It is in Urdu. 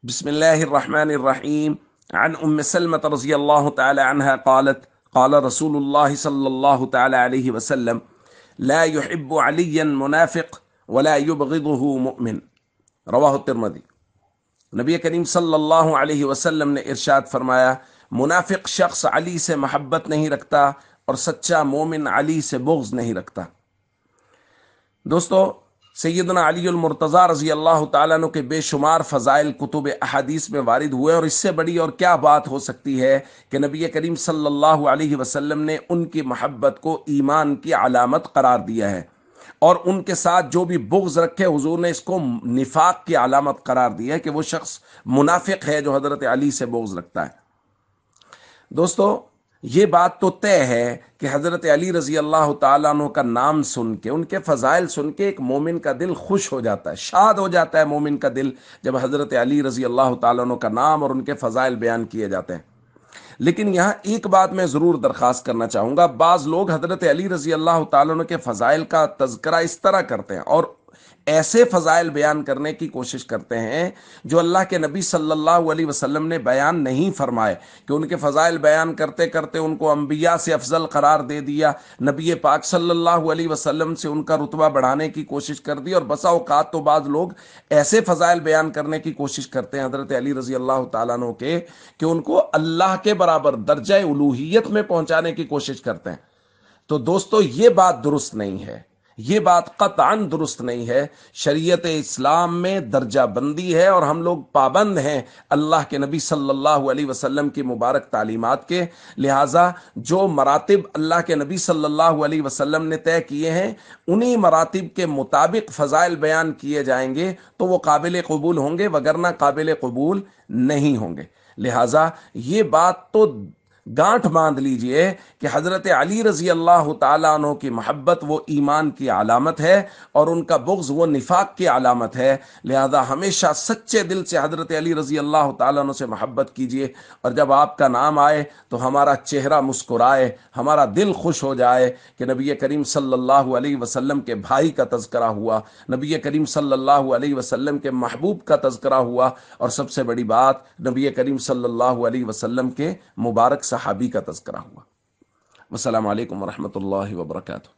بسم الله الرحمن الرحيم. عن أم سلمة رضي الله تعالى عنها قالت: قال رسول الله صلى الله تعالى عليه وسلم: لا يحب عليا منافق ولا يبغضه مؤمن. رواہ الترمذی۔ نبی کریم صلی اللہ علیہ وسلم نے ارشاد فرمایا، منافق شخص علی سے محبت نہیں رکھتا اور سچا مومن علی سے بغض نہیں رکھتا۔ دوستو، سیدنا علی المرتضیٰ رضی اللہ تعالیٰ عنہ کے بے شمار فضائل کتب احادیث میں وارد ہوئے، اور اس سے بڑی اور کیا بات ہو سکتی ہے کہ نبی کریم صلی اللہ علیہ وسلم نے ان کی محبت کو ایمان کی علامت قرار دیا ہے، اور ان کے ساتھ جو بھی بغض رکھے حضور نے اس کو نفاق کی علامت قرار دیا ہے کہ وہ شخص منافق ہے جو حضرت علی سے بغض رکھتا ہے۔ دوستو، یہ بات تو طے ہے کہ حضرت علی رضی اللہ تعالیٰ عنہ کا نام سن کے، ان کے فضائل سن کے ایک مومن کا دل خوش ہو جاتا ہے، شاد ہو جاتا ہے مومن کا دل جب حضرت علی رضی اللہ تعالیٰ عنہ کا نام اور ان کے فضائل بیان کیے جاتے ہیں۔ لیکن یہاں ایک بات میں ضرور درخواست کرنا چاہوں گا، بعض لوگ حضرت علی رضی اللہ تعالیٰ عنہ کے فضائل کا تذکرہ اس طرح کرتے ہیں اور ایسے فضائل بیان کرنے کی کوشش کرتے ہیں جو اللہ کے نبی صلی اللہ علیہ وسلم نے بیان نہیں فرمائے، کہ ان کے فضائل بیان کرتے کرتے ان کو انبیاء سے افضل قرار دے دیا، نبی پاک صلی اللہ علیہ وسلم سے ان کا رتبہ بڑھانے کی کوشش کر دی، اور بسا اوقات تو بعض لوگ ایسے فضائل بیان کرنے کی کوشش کرتے ہیں حضرت علی رضی اللہ تعالیٰ عنہ کے کہ ان کو اللہ کے برابر درجہ الوہیت میں پہنچانے کی کوشش کرتے ہیں۔ تو دوستو، یہ بات درست نہیں ہے، یہ بات قطعاً درست نہیں ہے۔ شریعت اسلام میں درجہ بندی ہے اور ہم لوگ پابند ہیں اللہ کے نبی صلی اللہ علیہ وسلم کی مبارک تعلیمات کے، لہٰذا جو مراتب اللہ کے نبی صلی اللہ علیہ وسلم نے طے کیے ہیں انہی مراتب کے مطابق فضائل بیان کیے جائیں گے تو وہ قابل قبول ہوں گے، وگرنہ قابل قبول نہیں ہوں گے۔ لہٰذا یہ بات تو گانٹھ باندھ لیجئے کہ حضرت علی رضی اللہ تعالیٰ عنہ کی محبت وہ ایمان کی علامت ہے اور ان کا بغض وہ نفاق کی علامت ہے۔ لہذا ہمیشہ سچے دل سے حضرت علی رضی اللہ تعالیٰ عنہ سے محبت کیجئے، اور جب آپ کا نام آئے تو ہمارا چہرہ مسکرائے، ہمارا دل خوش ہو جائے کہ نبی کریم صلی اللہ علیہ وسلم کے بھائی کا تذکرہ ہوا، نبی کریم صلی اللہ علیہ وسلم کے محبوب کا تذکرہ ہوا، اور سب سے بڑی بات نبی کریم صلی اللہ علیہ وسلم کے مبارک صحابی کا تذکرہ ہوا۔ والسلام علیکم ورحمۃ اللہ وبرکاتہ۔